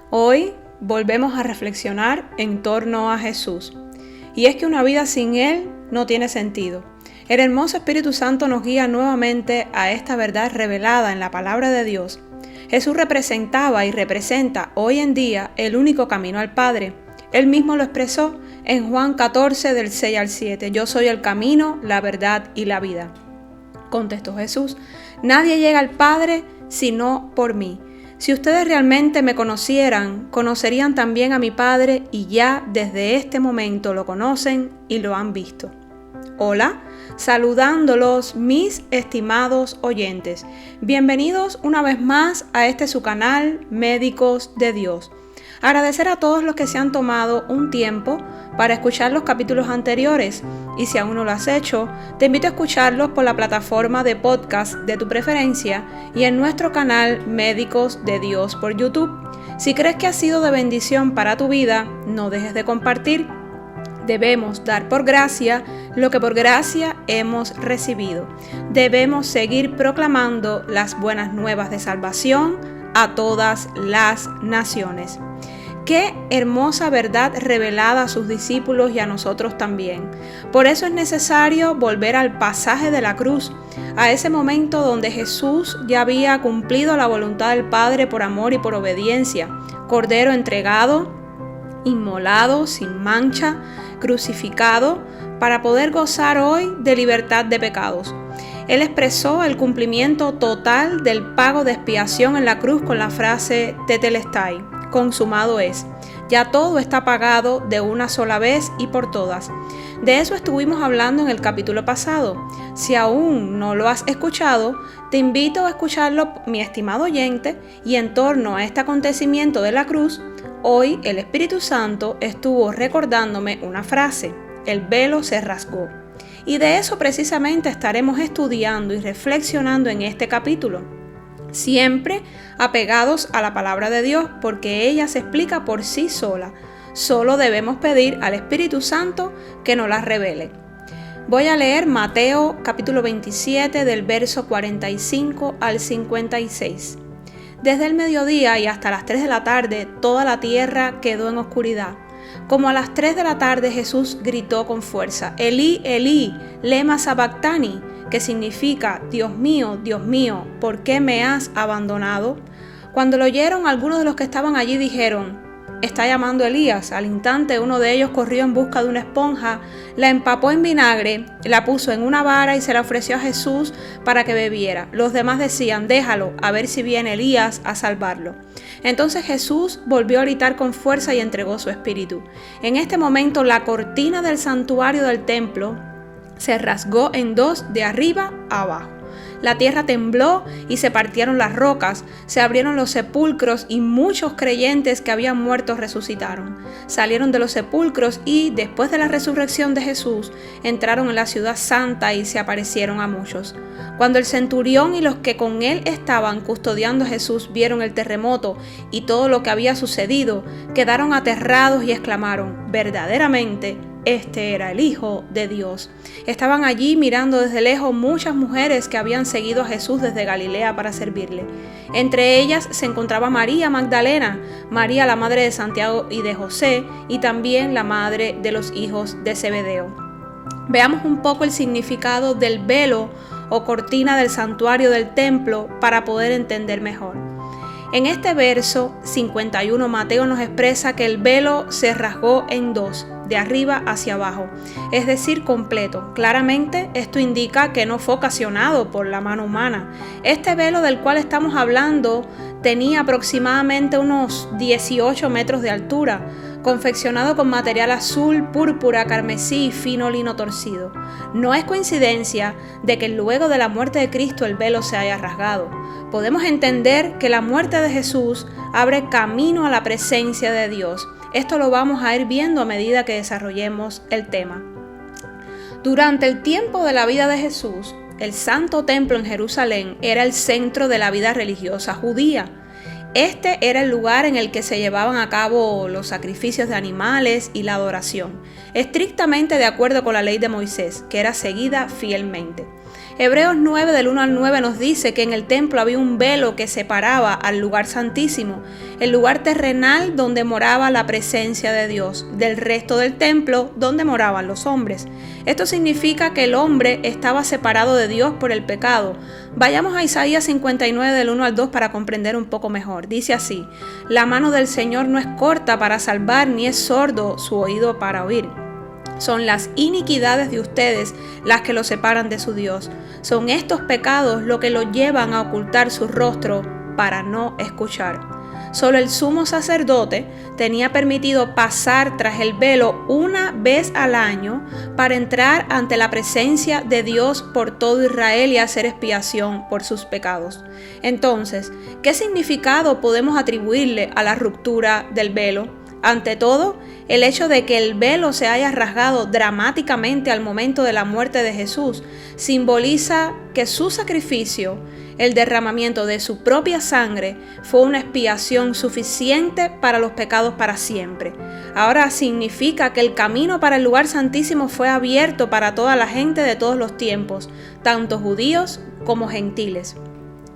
Hoy volvemos a reflexionar en torno a Jesús. Y es que una vida sin Él no tiene sentido. El hermoso Espíritu Santo nos guía nuevamente a esta verdad revelada en la palabra de Dios. Jesús representaba y representa hoy en día el único camino al Padre. Él mismo lo expresó en Juan 14 del 6 al 7. Yo soy el camino, la verdad y la vida. Contestó Jesús, nadie llega al Padre sino por mí. Si ustedes realmente me conocieran, conocerían también a mi Padre y ya desde este momento lo conocen y lo han visto. Hola, saludándolos mis estimados oyentes. Bienvenidos una vez más a este su canal Médicos de Dios. Agradecer a todos los que se han tomado un tiempo para escuchar los capítulos anteriores y si aún no lo has hecho, te invito a escucharlos por la plataforma de podcast de tu preferencia y en nuestro canal Médicos de Dios por YouTube. Si crees que ha sido de bendición para tu vida, no dejes de compartir. Debemos dar por gracia lo que por gracia hemos recibido. Debemos seguir proclamando las buenas nuevas de salvación a todas las naciones. Qué hermosa verdad revelada a sus discípulos y a nosotros también. Por eso es necesario volver al pasaje de la cruz, a ese momento donde Jesús ya había cumplido la voluntad del Padre por amor y por obediencia. Cordero entregado, inmolado, sin mancha, crucificado, para poder gozar hoy de libertad de pecados. Él expresó el cumplimiento total del pago de expiación en la cruz con la frase tetelestai, consumado es. Ya todo está pagado de una sola vez y por todas. De eso estuvimos hablando en el capítulo pasado. Si aún no lo has escuchado, te invito a escucharlo, mi estimado oyente, y en torno a este acontecimiento de la cruz, hoy el Espíritu Santo estuvo recordándome una frase: el velo se rasgó. Y de eso precisamente estaremos estudiando y reflexionando en este capítulo. Siempre apegados a la palabra de Dios, porque ella se explica por sí sola. Solo debemos pedir al Espíritu Santo que nos la revele. Voy a leer Mateo capítulo 27 del verso 45 al 56. Desde el mediodía y hasta las 3 de la tarde, toda la tierra quedó en oscuridad. Como a las 3 de la tarde Jesús gritó con fuerza, Elí, Elí, lema sabactani, que significa, Dios mío, ¿por qué me has abandonado? Cuando lo oyeron, algunos de los que estaban allí dijeron, está llamando a Elías. Al instante uno de ellos corrió en busca de una esponja, la empapó en vinagre, la puso en una vara y se la ofreció a Jesús para que bebiera. Los demás decían, déjalo, a ver si viene Elías a salvarlo. Entonces Jesús volvió a gritar con fuerza y entregó su espíritu. En este momento la cortina del santuario del templo se rasgó en dos de arriba a abajo. La tierra tembló y se partieron las rocas, se abrieron los sepulcros y muchos creyentes que habían muerto resucitaron. Salieron de los sepulcros y, después de la resurrección de Jesús, entraron en la ciudad santa y se aparecieron a muchos. Cuando el centurión y los que con él estaban custodiando a Jesús vieron el terremoto y todo lo que había sucedido, quedaron aterrados y exclamaron, verdaderamente, este era el Hijo de Dios. Estaban allí mirando desde lejos muchas mujeres que habían seguido a Jesús desde Galilea para servirle. Entre ellas se encontraba María Magdalena, María la madre de Santiago y de José, y también la madre de los hijos de Zebedeo. Veamos un poco el significado del velo o cortina del santuario del templo para poder entender mejor. En este verso 51 Mateo nos expresa que el velo se rasgó en dos, de arriba hacia abajo, es decir, completo. Claramente esto indica que no fue ocasionado por la mano humana. Este velo del cual estamos hablando tenía aproximadamente unos 18 metros de altura, confeccionado con material azul, púrpura, carmesí y fino lino torcido. No es coincidencia de que luego de la muerte de Cristo el velo se haya rasgado. Podemos entender que la muerte de Jesús abre camino a la presencia de Dios. Esto lo vamos a ir viendo a medida que desarrollemos el tema. Durante el tiempo de la vida de Jesús, el Santo Templo en Jerusalén era el centro de la vida religiosa judía. Este era el lugar en el que se llevaban a cabo los sacrificios de animales y la adoración, estrictamente de acuerdo con la ley de Moisés, que era seguida fielmente. Hebreos 9 del 1 al 9 nos dice que en el templo había un velo que separaba al lugar santísimo, el lugar terrenal donde moraba la presencia de Dios, del resto del templo donde moraban los hombres. Esto significa que el hombre estaba separado de Dios por el pecado. Vayamos a Isaías 59 del 1 al 2 para comprender un poco mejor. Dice así: la mano del Señor no es corta para salvar, ni es sordo su oído para oír. Son las iniquidades de ustedes las que los separan de su Dios. Son estos pecados lo que los llevan a ocultar su rostro para no escuchar. Solo el sumo sacerdote tenía permitido pasar tras el velo una vez al año para entrar ante la presencia de Dios por todo Israel y hacer expiación por sus pecados. Entonces, ¿qué significado podemos atribuirle a la ruptura del velo? Ante todo, el hecho de que el velo se haya rasgado dramáticamente al momento de la muerte de Jesús simboliza que su sacrificio, el derramamiento de su propia sangre, fue una expiación suficiente para los pecados para siempre. Ahora significa que el camino para el lugar santísimo fue abierto para toda la gente de todos los tiempos, tanto judíos como gentiles.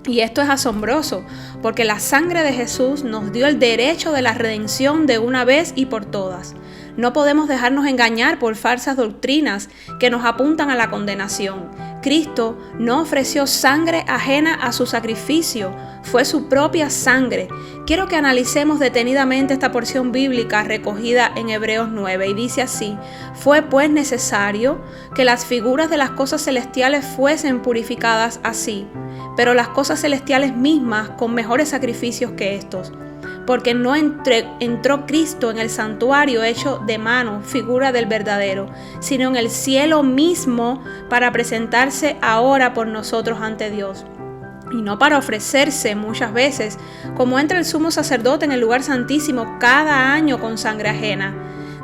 Y esto es asombroso, porque la sangre de Jesús nos dio el derecho de la redención de una vez y por todas. No podemos dejarnos engañar por falsas doctrinas que nos apuntan a la condenación. Cristo no ofreció sangre ajena a su sacrificio, fue su propia sangre. Quiero que analicemos detenidamente esta porción bíblica recogida en Hebreos 9 y dice así: fue pues necesario que las figuras de las cosas celestiales fuesen purificadas así, pero las cosas celestiales mismas con mejores sacrificios que estos. Porque no entró Cristo en el santuario hecho de mano, figura del verdadero, sino en el cielo mismo para presentarse ahora por nosotros ante Dios. Y no para ofrecerse muchas veces, como entra el sumo sacerdote en el lugar santísimo cada año con sangre ajena.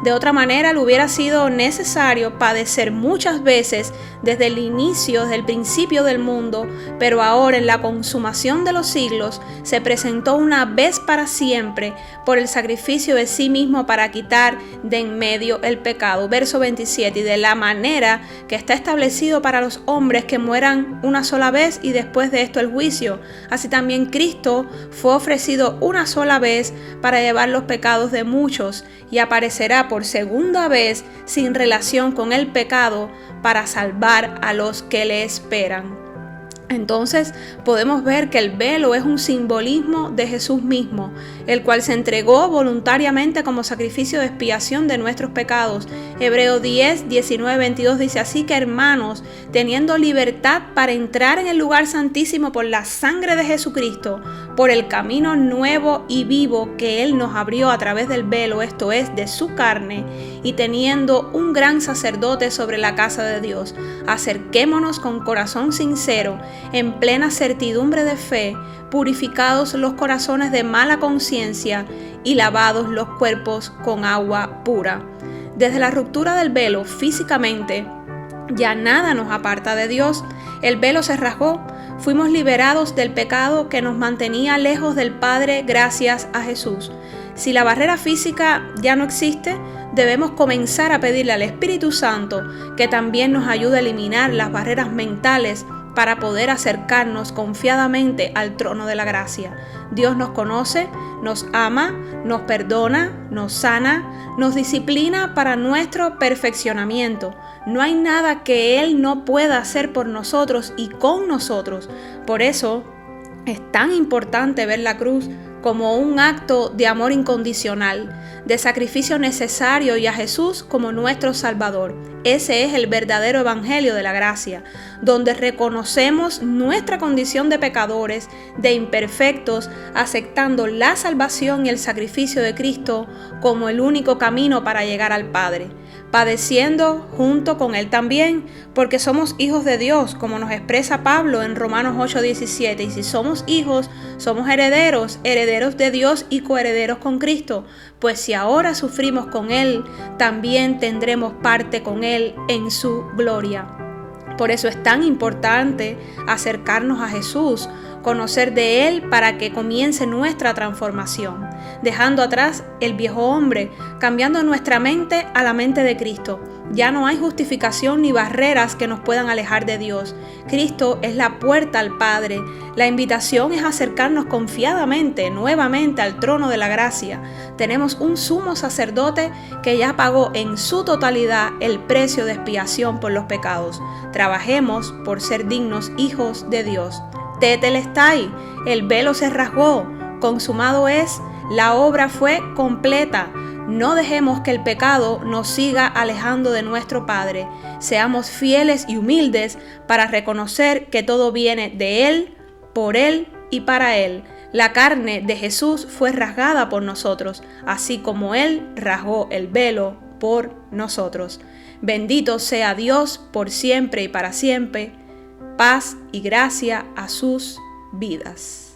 De otra manera, le hubiera sido necesario padecer muchas veces desde el inicio, desde el principio del mundo, pero ahora en la consumación de los siglos se presentó una vez para siempre por el sacrificio de sí mismo para quitar de en medio el pecado. Verso 27, y de la manera que está establecido para los hombres que mueran una sola vez y después de esto el juicio, así también Cristo fue ofrecido una sola vez para llevar los pecados de muchos y aparecerá por segunda vez sin relación con el pecado para salvar a los que le esperan. Entonces podemos ver que el velo es un simbolismo de Jesús mismo, el cual se entregó voluntariamente como sacrificio de expiación de nuestros pecados. Hebreos 10, 19, 22 dice: así que hermanos, teniendo libertad para entrar en el lugar santísimo por la sangre de Jesucristo, por el camino nuevo y vivo que Él nos abrió a través del velo, esto es, de su carne, y teniendo un gran sacerdote sobre la casa de Dios, acerquémonos con corazón sincero, en plena certidumbre de fe, purificados los corazones de mala conciencia y lavados los cuerpos con agua pura. Desde la ruptura del velo físicamente, ya nada nos aparta de Dios. El velo se rasgó, fuimos liberados del pecado que nos mantenía lejos del Padre gracias a Jesús. Si la barrera física ya no existe, debemos comenzar a pedirle al Espíritu Santo que también nos ayude a eliminar las barreras mentales para poder acercarnos confiadamente al trono de la gracia. Dios nos conoce, nos ama, nos perdona, nos sana, nos disciplina para nuestro perfeccionamiento. No hay nada que Él no pueda hacer por nosotros y con nosotros. Por eso es tan importante ver la cruz como un acto de amor incondicional, de sacrificio necesario, y a Jesús como nuestro Salvador. Ese es el verdadero evangelio de la gracia, donde reconocemos nuestra condición de pecadores, de imperfectos, aceptando la salvación y el sacrificio de Cristo como el único camino para llegar al Padre, padeciendo junto con Él también, porque somos hijos de Dios, como nos expresa Pablo en Romanos 8:17, y si somos hijos, somos herederos, herederos de Dios y coherederos con Cristo, pues si ahora sufrimos con Él, también tendremos parte con Él en su gloria. Por eso es tan importante acercarnos a Jesús, conocer de Él para que comience nuestra transformación, dejando atrás el viejo hombre, cambiando nuestra mente a la mente de Cristo, Ya no hay justificación ni barreras que nos puedan alejar de Dios. Cristo es la puerta al Padre. La invitación es acercarnos confiadamente, nuevamente al trono de la gracia. Tenemos un sumo sacerdote que ya pagó en su totalidad el precio de expiación por los pecados. Trabajemos por ser dignos hijos de Dios. Tetelestai, el velo se rasgó, consumado es, la obra fue completa. No dejemos que el pecado nos siga alejando de nuestro Padre. Seamos fieles y humildes para reconocer que todo viene de Él, por Él y para Él. La carne de Jesús fue rasgada por nosotros, así como Él rasgó el velo por nosotros. Bendito sea Dios por siempre y para siempre. Paz y gracia a sus vidas.